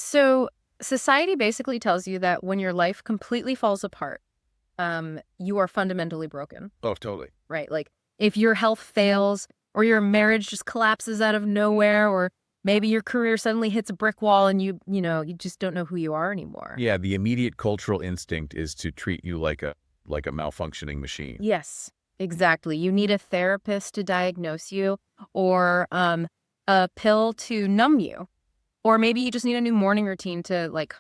So society basically tells you that when your life completely falls apart, you are fundamentally broken, Oh, totally. right? Like if your health fails or your marriage just collapses out of nowhere, or maybe your career suddenly hits a brick wall and you just don't know who you are anymore. Yeah, the immediate cultural instinct is to treat you like a malfunctioning machine. Yes, exactly. You need a therapist to diagnose you, or a pill to numb you, or maybe you just need a new morning routine to like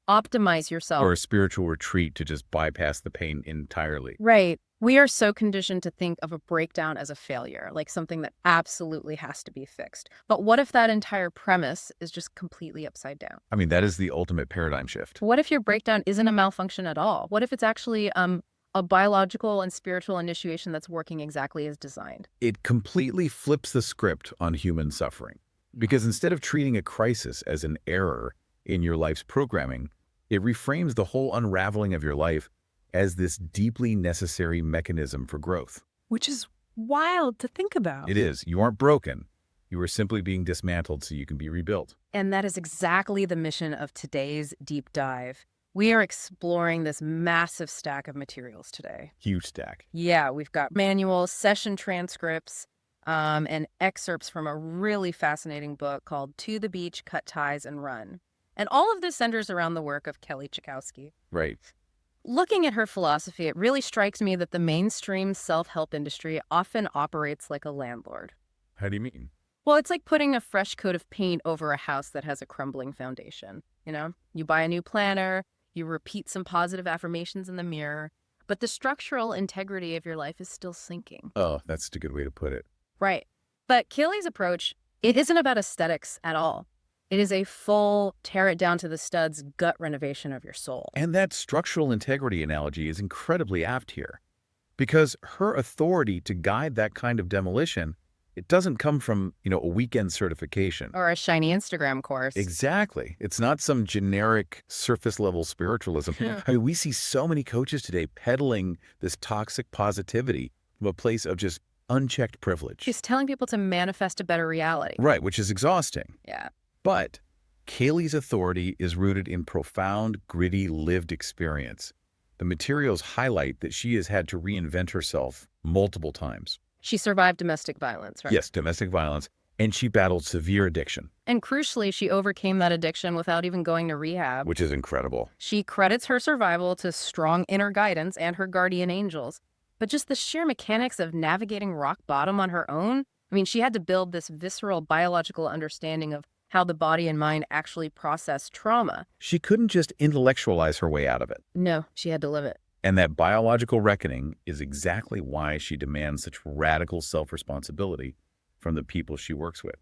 optimize yourself. Or a spiritual retreat to just bypass the pain entirely. Right. We are so conditioned to think of a breakdown as a failure, like something that absolutely has to be fixed. But what if that entire premise is just completely upside down? I mean, that is the ultimate paradigm shift. What if your breakdown isn't a malfunction at all? What if it's actually a biological and spiritual initiation that's working exactly as designed? It completely flips the script on human suffering. Because instead of treating a crisis as an error in your life's programming, it reframes the whole unraveling of your life as this deeply necessary mechanism for growth. Which is wild to think about. It is. You aren't broken. You are simply being dismantled so you can be rebuilt. And that is exactly the mission of today's deep dive. We are exploring this massive stack of materials today. Huge stack. Yeah, we've got manuals, session transcripts, and excerpts from a really fascinating book called To the Beach, Cut Ties, and Run. And all of this centers around the work of Kelie Cichoski. Right. Looking at her philosophy, it really strikes me that the mainstream self-help industry often operates like a landlord. How do you mean? Well, it's like putting a fresh coat of paint over a house that has a crumbling foundation. You buy a new planner, you repeat some positive affirmations in the mirror, but the structural integrity of your life is still sinking. Oh, that's a good way to put it. Right. But Kelly's approach, it isn't about aesthetics at all. It is a full tear it down to the studs gut renovation of your soul. And that structural integrity analogy is incredibly apt here. Because her authority to guide that kind of demolition, it doesn't come from, a weekend certification. Or a shiny Instagram course. Exactly. It's not some generic surface-level spiritualism. I mean, we see so many coaches today peddling this toxic positivity from a place of just unchecked privilege. She's telling people to manifest a better reality. Right, which is exhausting. Yeah. But Kelie's authority is rooted in profound, gritty, lived experience. The materials highlight that she has had to reinvent herself multiple times. She survived domestic violence, right? Yes, domestic violence, and she battled severe addiction. And crucially, she overcame that addiction without even going to rehab. Which is incredible. She credits her survival to strong inner guidance and her guardian angels. But just the sheer mechanics of navigating rock bottom on her own, I mean, she had to build this visceral biological understanding of how the body and mind actually process trauma. She couldn't just intellectualize her way out of it. No, she had to live it. And that biological reckoning is exactly why she demands such radical self-responsibility from the people she works with.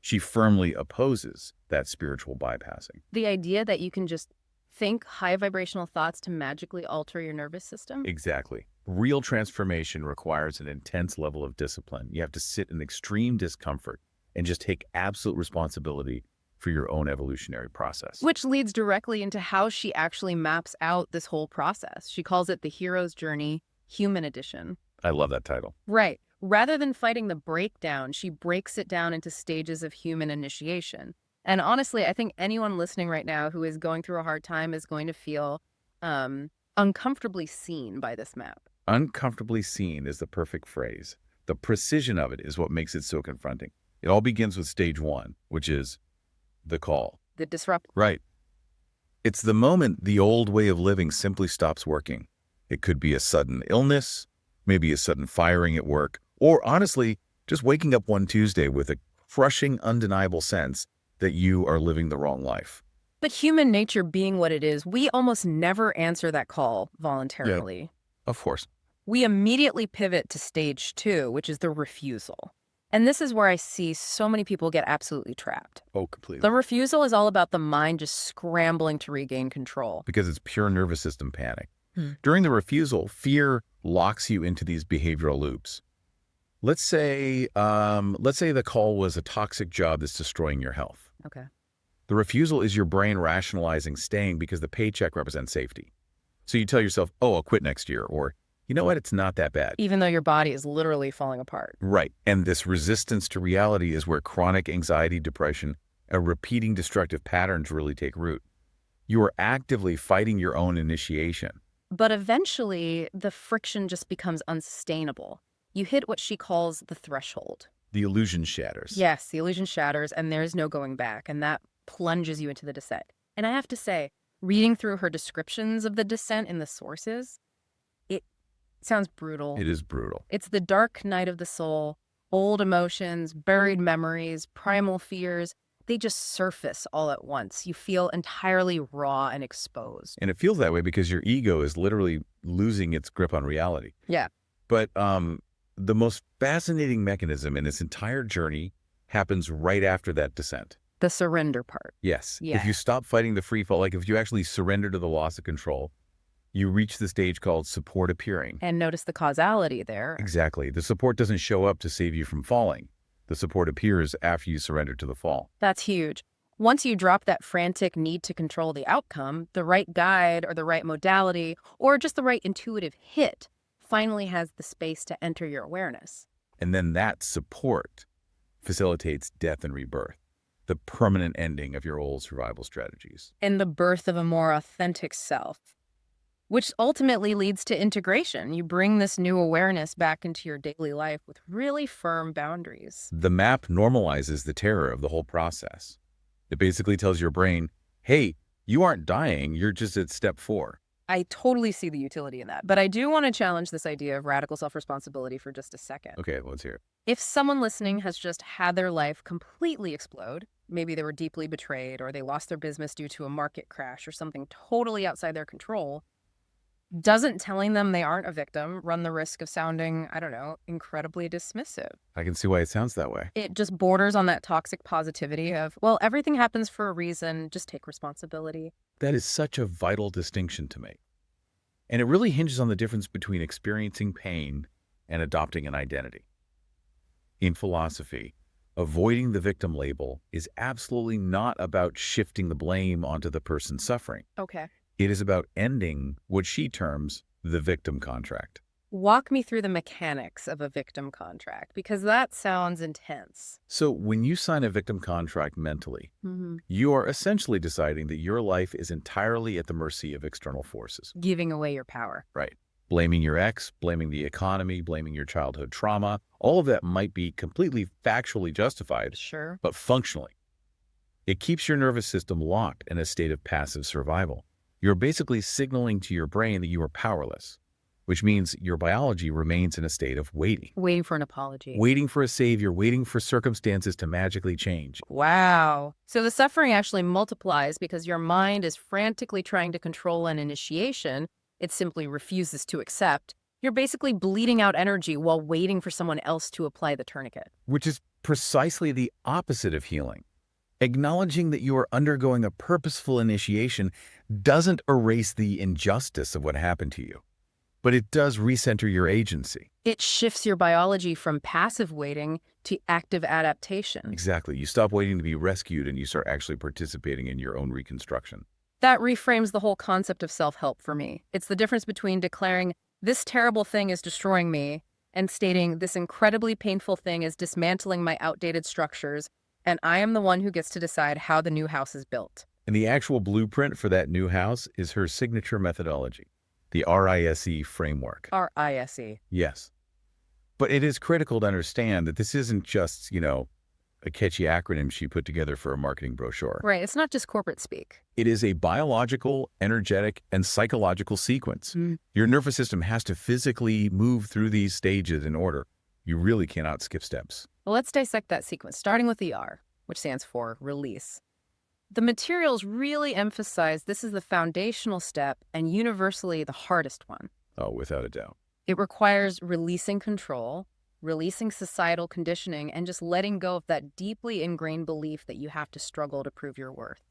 She firmly opposes that spiritual bypassing. The idea that you can just think high vibrational thoughts to magically alter your nervous system? Exactly. Real transformation requires an intense level of discipline. You have to sit in extreme discomfort and just take absolute responsibility for your own evolutionary process. Which leads directly into how she actually maps out this whole process. She calls it the hero's journey, human edition. I love that title. Right. Rather than fighting the breakdown, she breaks it down into stages of human initiation. And honestly, I think anyone listening right now who is going through a hard time is going to feel uncomfortably seen by this map. Uncomfortably seen is the perfect phrase. The precision of it is what makes it so confronting. It all begins with stage one, which is the call. The disrupt. Right. It's the moment the old way of living simply stops working. It could be a sudden illness, maybe a sudden firing at work, or honestly, just waking up one Tuesday with a crushing, undeniable sense that you are living the wrong life. But human nature being what it is, we almost never answer that call voluntarily. Yeah, of course. We immediately pivot to stage two, which is the refusal. And this is where I see so many people get absolutely trapped. Oh, completely. The refusal is all about the mind just scrambling to regain control. Because it's pure nervous system panic. During the refusal, fear locks you into these behavioral loops. Let's say the call was a toxic job that's destroying your health. Okay. The refusal is your brain rationalizing staying because the paycheck represents safety. So you tell yourself, oh, I'll quit next year, or you know what, it's not that bad. Even though your body is literally falling apart. Right. And this resistance to reality is where chronic anxiety, depression, repeating destructive patterns really take root. You are actively fighting your own initiation. But eventually, the friction just becomes unsustainable. You hit what she calls the threshold. The illusion shatters. Yes, the illusion shatters, and there's no going back, and that plunges you into the descent. And I have to say, reading through her descriptions of the descent in the sources, it sounds brutal. It is brutal. It's the dark night of the soul, old emotions, buried memories, primal fears. They just surface all at once. You feel entirely raw and exposed. And it feels that way because your ego is literally losing its grip on reality. Yeah. But the most fascinating mechanism in this entire journey happens right after that descent. The surrender part. Yes. Yeah. If you stop fighting the free fall, like if you actually surrender to the loss of control, you reach the stage called support appearing. And notice the causality there. Exactly. The support doesn't show up to save you from falling. The support appears after you surrender to the fall. That's huge. Once you drop that frantic need to control the outcome, the right guide or the right modality or just the right intuitive hit finally has the space to enter your awareness. And then that support facilitates death and rebirth, the permanent ending of your old survival strategies. And the birth of a more authentic self, which ultimately leads to integration. You bring this new awareness back into your daily life with really firm boundaries. The map normalizes the terror of the whole process. It basically tells your brain, hey, you aren't dying, you're just at step 4. I totally see the utility in that, but I do want to challenge this idea of radical self-responsibility for just a second. Okay, let's hear it. If someone listening has just had their life completely explode, maybe they were deeply betrayed or they lost their business due to a market crash or something totally outside their control, doesn't telling them they aren't a victim run the risk of sounding, I don't know, incredibly dismissive? I can see why it sounds that way. It just borders on that toxic positivity of, well, everything happens for a reason, just take responsibility. That is such a vital distinction to make. And it really hinges on the difference between experiencing pain and adopting an identity. In philosophy, avoiding the victim label is absolutely not about shifting the blame onto the person suffering. Okay. It is about ending what she terms the victim contract. Walk me through the mechanics of a victim contract, because that sounds intense. So when you sign a victim contract mentally, you are essentially deciding that your life is entirely at the mercy of external forces. Giving away your power. Right. Blaming your ex, blaming the economy, blaming your childhood trauma, all of that might be completely factually justified, Sure. but functionally. It keeps your nervous system locked in a state of passive survival. You're basically signaling to your brain that you are powerless, which means your biology remains in a state of waiting. Waiting for an apology. Waiting for a savior, waiting for circumstances to magically change. Wow. So the suffering actually multiplies because your mind is frantically trying to control an initiation it simply refuses to accept. You're basically bleeding out energy while waiting for someone else to apply the tourniquet. Which is precisely the opposite of healing. Acknowledging that you are undergoing a purposeful initiation doesn't erase the injustice of what happened to you, but it does recenter your agency. It shifts your biology from passive waiting to active adaptation. Exactly. You stop waiting to be rescued and you start actually participating in your own reconstruction. That reframes the whole concept of self-help for me. It's the difference between declaring, this terrible thing is destroying me, and stating, this incredibly painful thing is dismantling my outdated structures, and I am the one who gets to decide how the new house is built. And the actual blueprint for that new house is her signature methodology, the RISE framework. RISE. Yes. But it is critical to understand that this isn't just, a catchy acronym she put together for a marketing brochure. Right. It's not just corporate speak. It is a biological, energetic, and psychological sequence. Your nervous system has to physically move through these stages in order. You really cannot skip steps. Well, let's dissect that sequence, starting with the R, which stands for release. The materials really emphasize this is the foundational step and universally the hardest one. Oh, without a doubt. It requires releasing control, releasing societal conditioning, and just letting go of that deeply ingrained belief that you have to struggle to prove your worth.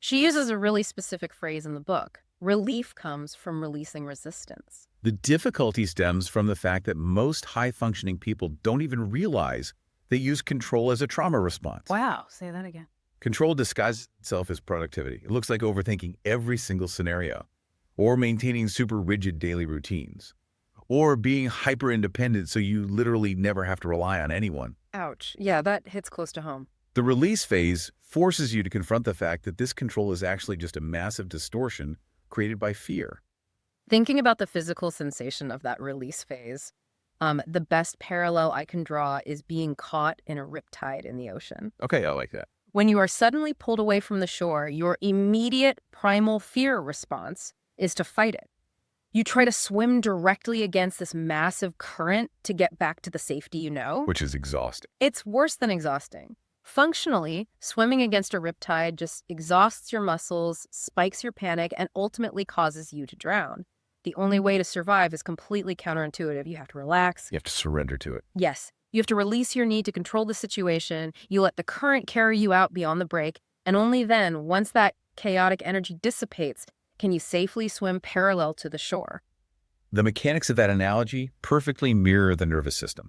She uses a really specific phrase in the book. Relief comes from releasing resistance. The difficulty stems from the fact that most high-functioning people don't even realize they use control as a trauma response. Wow, say that again. Control disguises itself as productivity. It looks like overthinking every single scenario, or maintaining super rigid daily routines, or being hyper-independent so you literally never have to rely on anyone. Ouch. Yeah, that hits close to home. The release phase forces you to confront the fact that this control is actually just a massive distortion created by fear. Thinking about the physical sensation of that release phase, the best parallel I can draw is being caught in a riptide in the ocean. Okay, I like that. When you are suddenly pulled away from the shore, your immediate primal fear response is to fight it. You try to swim directly against this massive current to get back to the safety you know. Which is exhausting. It's worse than exhausting. Functionally, swimming against a riptide just exhausts your muscles, spikes your panic, and ultimately causes you to drown. The only way to survive is completely counterintuitive. You have to relax. You have to surrender to it. Yes, you have to release your need to control the situation. You let the current carry you out beyond the break, and only then, once that chaotic energy dissipates, can you safely swim parallel to the shore. The mechanics of that analogy perfectly mirror the nervous system.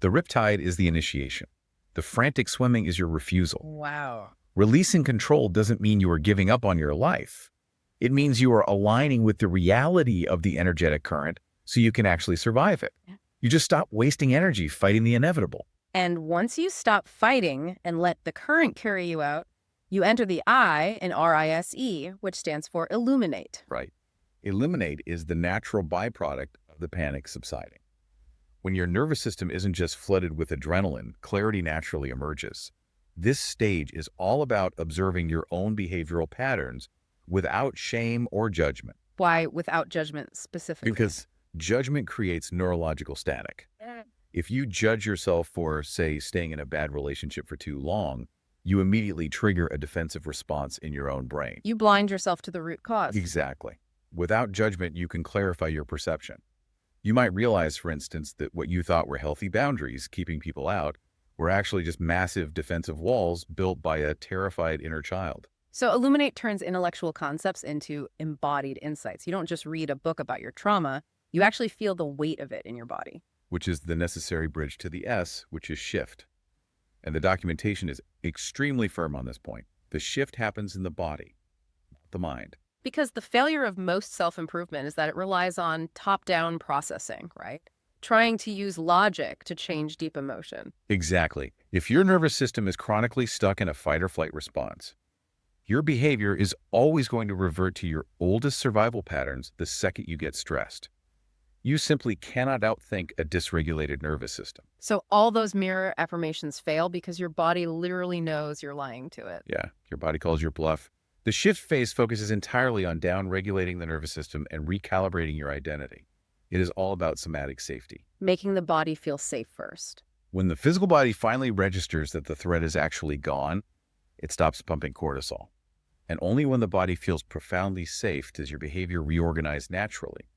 The riptide is the initiation. The frantic swimming is your refusal. Wow. Releasing control doesn't mean you are giving up on your life. It means you are aligning with the reality of the energetic current so you can actually survive it. Yeah. You just stop wasting energy fighting the inevitable. And once you stop fighting and let the current carry you out, you enter the I in RISE, which stands for Illuminate. Right. Illuminate is the natural byproduct of the panic subsiding. When your nervous system isn't just flooded with adrenaline, clarity naturally emerges. This stage is all about observing your own behavioral patterns without shame or judgment. Why without judgment specifically? Because judgment creates neurological static. If you judge yourself for, say, staying in a bad relationship for too long, you immediately trigger a defensive response in your own brain. You blind yourself to the root cause. Exactly. Without judgment, you can clarify your perception. You might realize, for instance, that what you thought were healthy boundaries keeping people out were actually just massive defensive walls built by a terrified inner child. So Illuminate turns intellectual concepts into embodied insights. You don't just read a book about your trauma, you actually feel the weight of it in your body. Which is the necessary bridge to the S, which is shift. And the documentation is extremely firm on this point. The shift happens in the body, not the mind. Because the failure of most self-improvement is that it relies on top-down processing, right? Trying to use logic to change deep emotion. Exactly. If your nervous system is chronically stuck in a fight or flight response, your behavior is always going to revert to your oldest survival patterns the second you get stressed. You simply cannot outthink a dysregulated nervous system. So all those mirror affirmations fail because your body literally knows you're lying to it. Yeah, your body calls your bluff. The shift phase focuses entirely on down-regulating the nervous system and recalibrating your identity. It is all about somatic safety. Making the body feel safe first. When the physical body finally registers that the threat is actually gone, it stops pumping cortisol. And only when the body feels profoundly safe does your behavior reorganize naturally.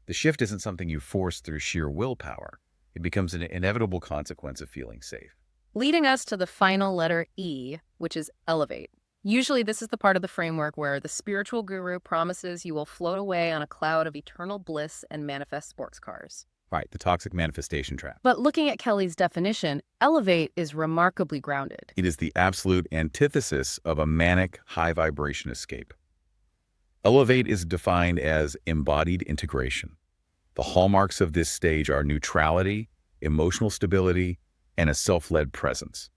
The shift isn't something you force through sheer willpower. It becomes an inevitable consequence of feeling safe. Leading us to the final letter E, which is elevate. Usually this is the part of the framework where the spiritual guru promises you will float away on a cloud of eternal bliss and manifest sports cars. Right, the toxic manifestation trap. But looking at Kelly's definition, elevate is remarkably grounded. It is the absolute antithesis of a manic, high-vibration escape. Elevate is defined as embodied integration. The hallmarks of this stage are neutrality, emotional stability, and a self-led presence.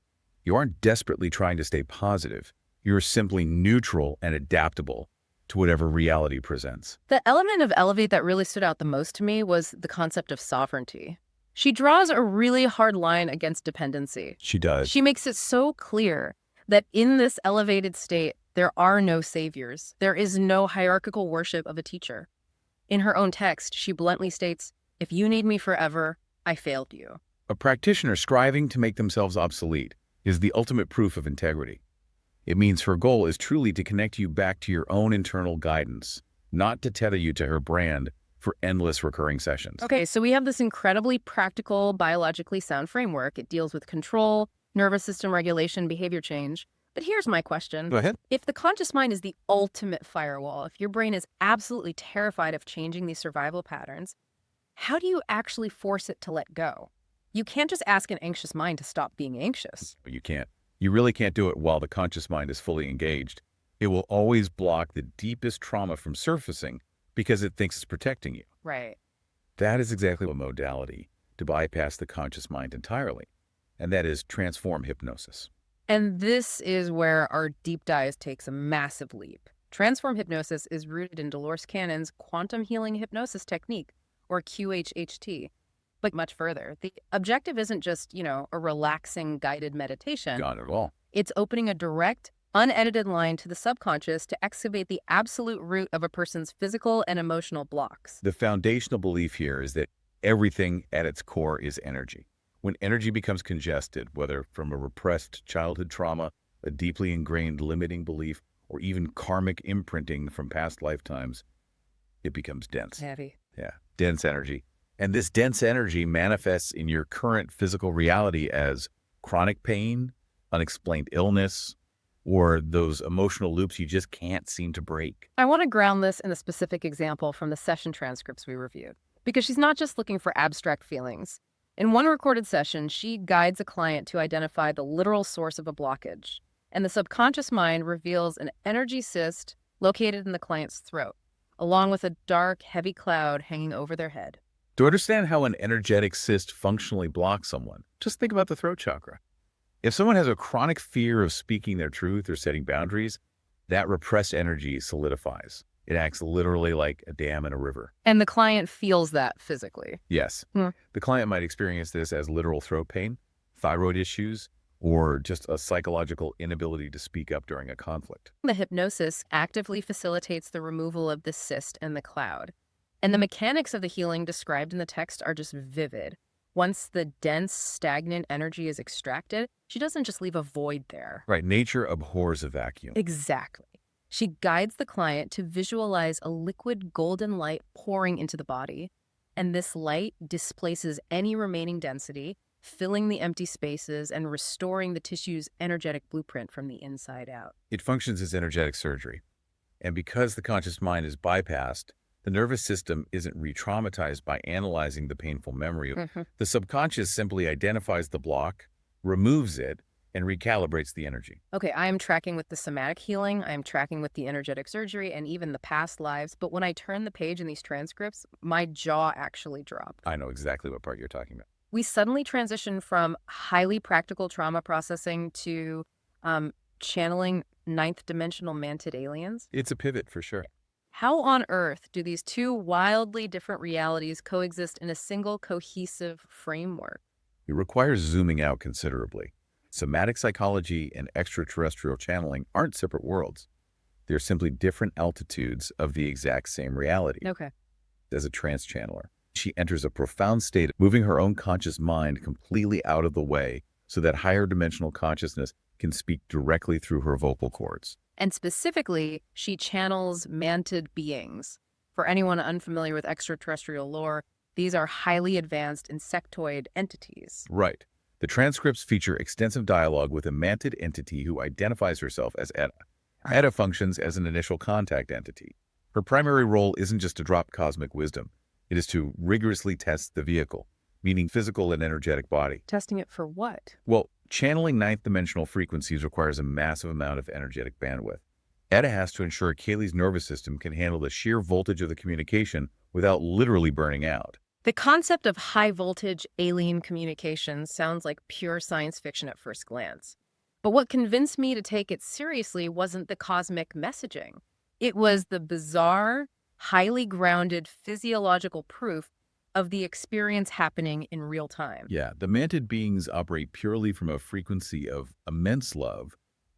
You aren't desperately trying to stay positive. You're simply neutral and adaptable to whatever reality presents. The element of elevate that really stood out the most to me was the concept of sovereignty. She draws a really hard line against dependency. She does. She makes it so clear that in this elevated state, there are no saviors. There is no hierarchical worship of a teacher. In her own text, she bluntly states, "If you need me forever, I failed you." A practitioner striving to make themselves obsolete is the ultimate proof of integrity. It means her goal is truly to connect you back to your own internal guidance, not to tether you to her brand for endless recurring sessions. Okay, so we have this incredibly practical, biologically sound framework. It deals with control, nervous system regulation, behavior change. But here's my question. Go ahead. If the conscious mind is the ultimate firewall, if your brain is absolutely terrified of changing these survival patterns, how do you actually force it to let go? You can't just ask an anxious mind to stop being anxious. You can't. You really can't do it while the conscious mind is fully engaged. It will always block the deepest trauma from surfacing because it thinks it's protecting you. Right. That is exactly a modality to bypass the conscious mind entirely, and that is transform hypnosis. And this is where our deep dive takes a massive leap. Transform hypnosis is rooted in Dolores Cannon's quantum healing hypnosis technique, or QHHT, but much further. The objective isn't just, a relaxing guided meditation. Got it all. It's opening a direct, unedited line to the subconscious to excavate the absolute root of a person's physical and emotional blocks. The foundational belief here is that everything at its core is energy. When energy becomes congested, whether from a repressed childhood trauma, a deeply ingrained limiting belief, or even karmic imprinting from past lifetimes, it becomes dense. Heavy. Yeah, dense energy. And this dense energy manifests in your current physical reality as chronic pain, unexplained illness, or those emotional loops you just can't seem to break. I want to ground this in a specific example from the session transcripts we reviewed, because she's not just looking for abstract feelings. In one recorded session, she guides a client to identify the literal source of a blockage, and the subconscious mind reveals an energy cyst located in the client's throat, along with a dark, heavy cloud hanging over their head. To understand how an energetic cyst functionally blocks someone, just think about the throat chakra. If someone has a chronic fear of speaking their truth or setting boundaries, that repressed energy solidifies. It acts literally like a dam in a river. And the client feels that physically. Yes. The client might experience this as literal throat pain, thyroid issues, or just a psychological inability to speak up during a conflict. The hypnosis actively facilitates the removal of the cyst and the cloud. And the mechanics of the healing described in the text are just vivid. Once the dense, stagnant energy is extracted, she doesn't just leave a void there. Right. Nature abhors a vacuum. Exactly. She guides the client to visualize a liquid golden light pouring into the body. And this light displaces any remaining density, filling the empty spaces and restoring the tissue's energetic blueprint from the inside out. It functions as energetic surgery. And because the conscious mind is bypassed, the nervous system isn't re-traumatized by analyzing the painful memory. The subconscious simply identifies the block, removes it, and recalibrates the energy. Okay, I am tracking with the somatic healing, I am tracking with the energetic surgery, and even the past lives. But when I turn the page in these transcripts, my jaw actually dropped. I know exactly what part you're talking about. We suddenly transition from highly practical trauma processing to channeling ninth dimensional mantid aliens. It's a pivot for sure. How on earth do these two wildly different realities coexist in a single cohesive framework? It requires zooming out considerably. Somatic psychology and extraterrestrial channeling aren't separate worlds. They're simply different altitudes of the exact same reality. Okay. As a trance channeler, she enters a profound state, moving her own conscious mind completely out of the way so that higher dimensional consciousness can speak directly through her vocal cords. And specifically, she channels mantid beings. For anyone unfamiliar with extraterrestrial lore, these are highly advanced insectoid entities. Right. The transcripts feature extensive dialogue with a mantid entity who identifies herself as Etta. Etta functions as an initial contact entity. Her primary role isn't just to drop cosmic wisdom. It is to rigorously test the vehicle, meaning physical and energetic body. Testing it for what? Well, channeling ninth dimensional frequencies requires a massive amount of energetic bandwidth. Etta has to ensure Kelie's nervous system can handle the sheer voltage of the communication without literally burning out. The concept of high-voltage alien communication sounds like pure science fiction at first glance. But what convinced me to take it seriously wasn't the cosmic messaging. It was the bizarre, highly grounded physiological proof of the experience happening in real time. Yeah, the mantid beings operate purely from a frequency of immense love,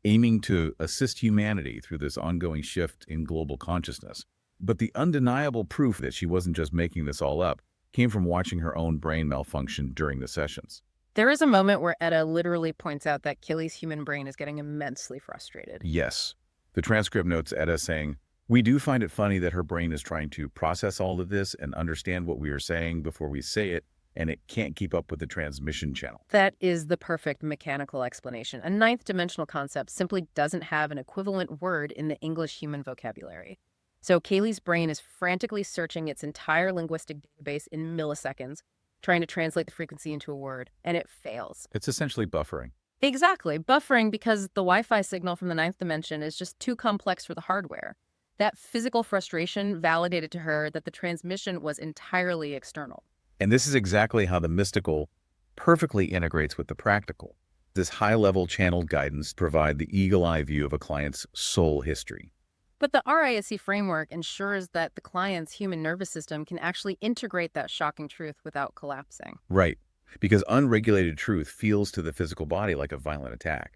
aiming to assist humanity through this ongoing shift in global consciousness. But the undeniable proof that she wasn't just making this all up came from watching her own brain malfunction during the sessions. There is a moment where Etta literally points out that Kelie's human brain is getting immensely frustrated. Yes. The transcript notes Etta saying, "We do find it funny that her brain is trying to process all of this and understand what we are saying before we say it, and it can't keep up with the transmission channel." That is the perfect mechanical explanation. A ninth dimensional concept simply doesn't have an equivalent word in the English human vocabulary. So Kelie's brain is frantically searching its entire linguistic database in milliseconds, trying to translate the frequency into a word, and it fails. It's essentially buffering. Exactly, buffering because the Wi-Fi signal from the ninth dimension is just too complex for the hardware. That physical frustration validated to her that the transmission was entirely external. And this is exactly how the mystical perfectly integrates with the practical. This high-level channeled guidance provide the eagle-eye view of a client's soul history. But the RISC framework ensures that the client's human nervous system can actually integrate that shocking truth without collapsing. Right, because unregulated truth feels to the physical body like a violent attack.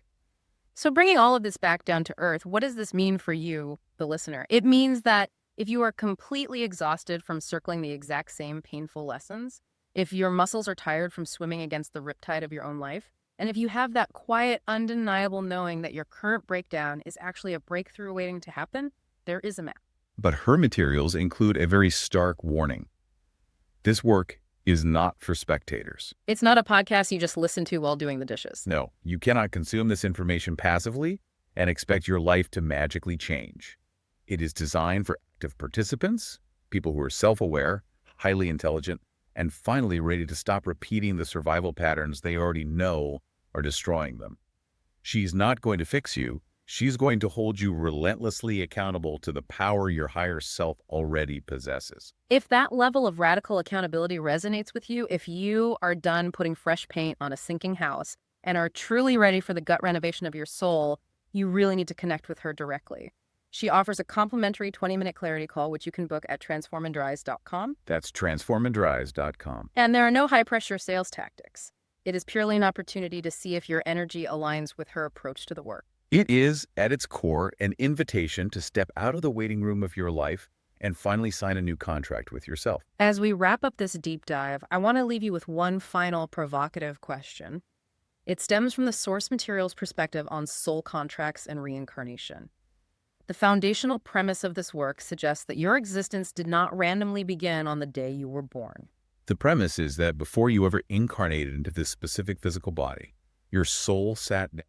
So, bringing all of this back down to earth, what does this mean for you, the listener? It means that if you are completely exhausted from circling the exact same painful lessons, if your muscles are tired from swimming against the riptide of your own life, and if you have that quiet, undeniable knowing that your current breakdown is actually a breakthrough waiting to happen, there is a map. But her materials include a very stark warning. This work is not for spectators. It's not a podcast you just listen to while doing the dishes. No, you cannot consume this information passively and expect your life to magically change. It is designed for active participants, people who are self-aware, highly intelligent, and finally ready to stop repeating the survival patterns they already know are destroying them. She's not going to fix you. She's going to hold you relentlessly accountable to the power your higher self already possesses. If that level of radical accountability resonates with you, if you are done putting fresh paint on a sinking house and are truly ready for the gut renovation of your soul, you really need to connect with her directly. She offers a complimentary 20-minute clarity call, which you can book at transformanddries.com. That's transformanddries.com. And there are no high-pressure sales tactics. It is purely an opportunity to see if your energy aligns with her approach to the work. It is, at its core, an invitation to step out of the waiting room of your life and finally sign a new contract with yourself. As we wrap up this deep dive, I want to leave you with one final provocative question. It stems from the source material's perspective on soul contracts and reincarnation. The foundational premise of this work suggests that your existence did not randomly begin on the day you were born. The premise is that before you ever incarnated into this specific physical body, your soul sat down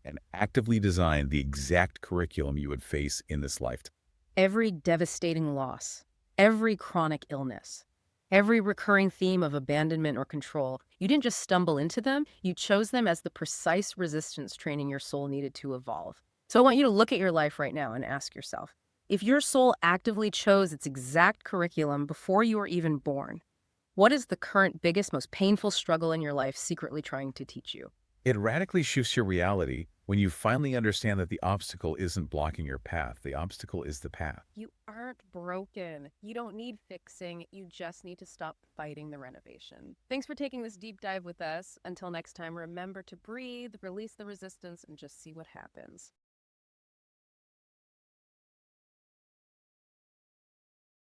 and actively designed the exact curriculum you would face in this lifetime. Every devastating loss, every chronic illness, every recurring theme of abandonment or control, you didn't just stumble into them, you chose them as the precise resistance training your soul needed to evolve. So I want you to look at your life right now and ask yourself, if your soul actively chose its exact curriculum before you were even born, what is the current biggest, most painful struggle in your life secretly trying to teach you? It radically shifts your reality when you finally understand that the obstacle isn't blocking your path. The obstacle is the path. You aren't broken. You don't need fixing. You just need to stop fighting the renovation. Thanks for taking this deep dive with us. Until next time, remember to breathe, release the resistance, and just see what happens.